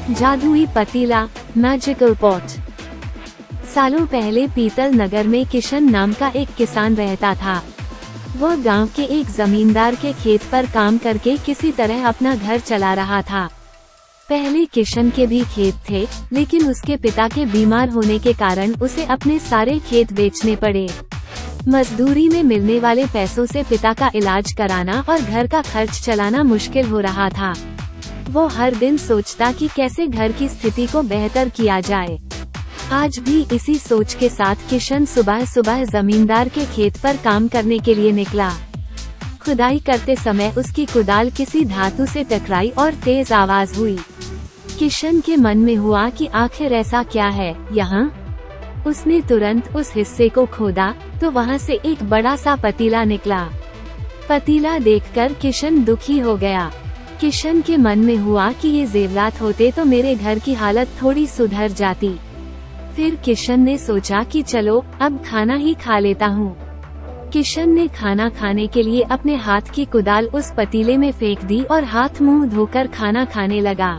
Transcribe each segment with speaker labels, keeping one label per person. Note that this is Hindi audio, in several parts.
Speaker 1: जादुई पतीला, मैजिकल पॉट। सालों पहले पीतल नगर में किशन नाम का एक किसान रहता था। वह गांव के एक जमींदार के खेत पर काम करके किसी तरह अपना घर चला रहा था। पहले किशन के भी खेत थे, लेकिन उसके पिता के बीमार होने के कारण उसे अपने सारे खेत बेचने पड़े। मजदूरी में मिलने वाले पैसों से पिता का इलाज कराना और घर का खर्च चलाना मुश्किल हो रहा था। वो हर दिन सोचता कि कैसे घर की स्थिति को बेहतर किया जाए। आज भी इसी सोच के साथ किशन सुबह सुबह जमींदार के खेत पर काम करने के लिए निकला। खुदाई करते समय उसकी कुदाल किसी धातु से टकराई और तेज आवाज हुई। किशन के मन में हुआ कि आखिर ऐसा क्या है यहाँ। उसने तुरंत उस हिस्से को खोदा तो वहाँ से एक बड़ा सा पतीला निकला। पतीला देखकर किशन दुखी हो गया। किशन के मन में हुआ कि ये जेवरात होते तो मेरे घर की हालत थोड़ी सुधर जाती। फिर किशन ने सोचा कि चलो अब खाना ही खा लेता हूँ। किशन ने खाना खाने के लिए अपने हाथ की कुदाल उस पतीले में फेंक दी और हाथ मुंह धोकर खाना खाने लगा।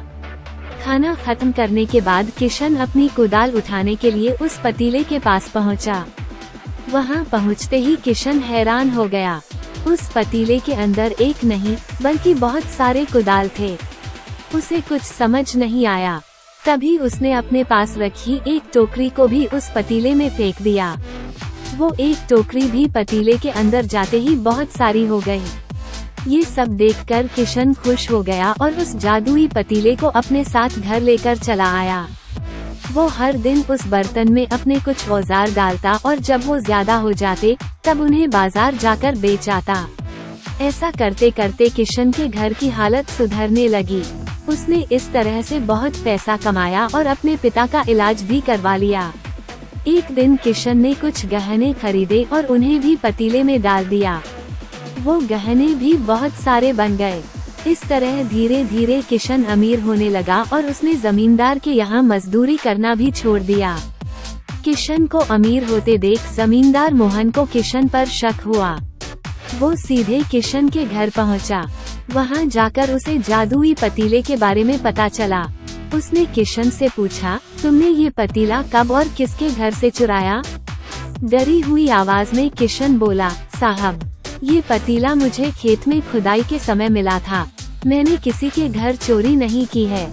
Speaker 1: खाना खत्म करने के बाद किशन अपनी कुदाल उठाने के लिए उस पतीले के पास पहुंचा। वहां पहुंचते ही किशन हैरान हो गया। उस पतीले के अंदर एक नहीं बल्कि बहुत सारे कुदाल थे। उसे कुछ समझ नहीं आया। तभी उसने अपने पास रखी एक टोकरी को भी उस पतीले में फेंक दिया। वो एक टोकरी भी पतीले के अंदर जाते ही बहुत सारी हो गई। ये सब देखकर किशन खुश हो गया और उस जादुई पतीले को अपने साथ घर लेकर चला आया। वो हर दिन उस बर्तन में अपने कुछ औजार डालता और जब वो ज्यादा हो जाते तब उन्हें बाजार जाकर बेच आता। ऐसा करते करते किशन के घर की हालत सुधरने लगी। उसने इस तरह से बहुत पैसा कमाया और अपने पिता का इलाज भी करवा लिया। एक दिन किशन ने कुछ गहने खरीदे और उन्हें भी पतीले में डाल दिया। वो गहने भी बहुत सारे बन गए। इस तरह धीरे धीरे किशन अमीर होने लगा और उसने जमींदार के यहाँ मजदूरी करना भी छोड़ दिया। किशन को अमीर होते देख जमींदार मोहन को किशन पर शक हुआ। वो सीधे किशन के घर पहुँचा। वहाँ जाकर उसे जादुई पतीले के बारे में पता चला। उसने किशन से पूछा, तुमने ये पतीला कब और किसके घर से चुराया? डरी हुई आवाज में किशन बोला, साहब, ये पतीला मुझे खेत में खुदाई के समय मिला था। मैंने किसी के घर चोरी नहीं की है।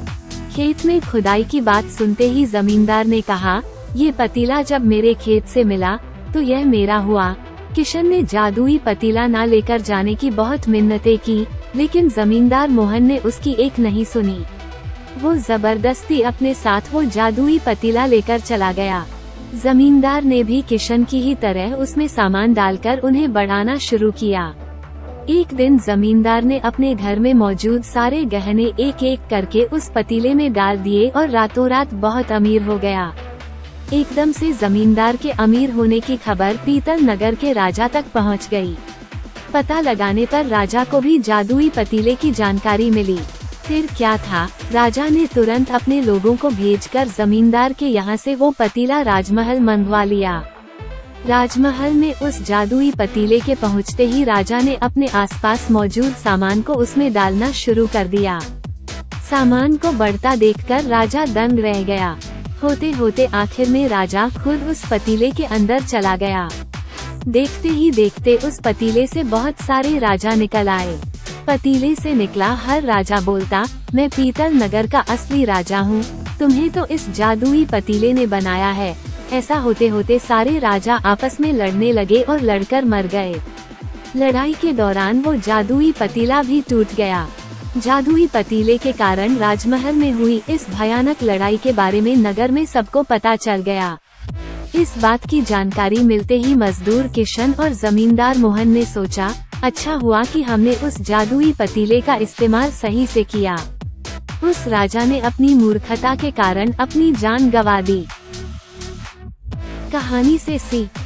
Speaker 1: खेत में खुदाई की बात सुनते ही जमींदार ने कहा, ये पतीला जब मेरे खेत से मिला तो यह मेरा हुआ। किशन ने जादुई पतीला ना लेकर जाने की बहुत मिन्नतें की, लेकिन जमींदार मोहन ने उसकी एक नहीं सुनी। वो जबरदस्ती अपने साथ वो जादुई पतीला लेकर चला गया। जमींदार ने भी किशन की ही तरह उसमें सामान डालकर उन्हें बढ़ाना शुरू किया। एक दिन जमींदार ने अपने घर में मौजूद सारे गहने एक एक करके उस पतीले में डाल दिए और रातों रात बहुत अमीर हो गया। एकदम से जमींदार के अमीर होने की खबर पीतल नगर के राजा तक पहुंच गई। पता लगाने पर राजा को भी जादुई पतीले की जानकारी मिली। फिर क्या था, राजा ने तुरंत अपने लोगों को भेजकर जमींदार के यहाँ से वो पतीला राजमहल मंगवा लिया। राजमहल में उस जादुई पतीले के पहुँचते ही राजा ने अपने आसपास मौजूद सामान को उसमें डालना शुरू कर दिया। सामान को बढ़ता देखकर राजा दंग रह गया। होते होते आखिर में राजा खुद उस पतीले के अंदर चला गया। देखते ही देखते उस पतीले से बहुत सारे राजा निकल आए। पतीले से निकला हर राजा बोलता, मैं पीतल नगर का असली राजा हूँ। तुम्हें तो इस जादुई पतीले ने बनाया है। ऐसा होते होते सारे राजा आपस में लड़ने लगे और लड़कर मर गए। लड़ाई के दौरान वो जादुई पतीला भी टूट गया। जादुई पतीले के कारण राजमहल में हुई इस भयानक लड़ाई के बारे में नगर में सबको पता चल गया। इस बात की जानकारी मिलते ही मजदूर किशन और जमींदार मोहन ने सोचा, अच्छा हुआ कि हमने उस जादुई पतीले का इस्तेमाल सही से किया। उस राजा ने अपनी मूर्खता के कारण अपनी जान गंवा दी। कहानी से सीख।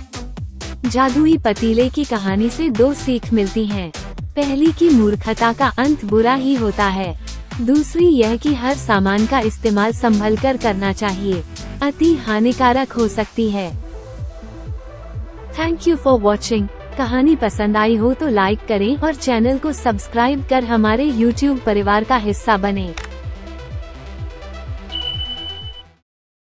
Speaker 1: जादुई पतीले की कहानी से दो सीख मिलती हैं। पहली कि मूर्खता का अंत बुरा ही होता है। दूसरी यह कि हर सामान का इस्तेमाल संभलकर करना चाहिए, अति हानिकारक हो सकती है। Thank you for watching. कहानी पसंद आई हो तो लाइक करें और चैनल को सब्सक्राइब कर हमारे YouTube परिवार का हिस्सा बनें।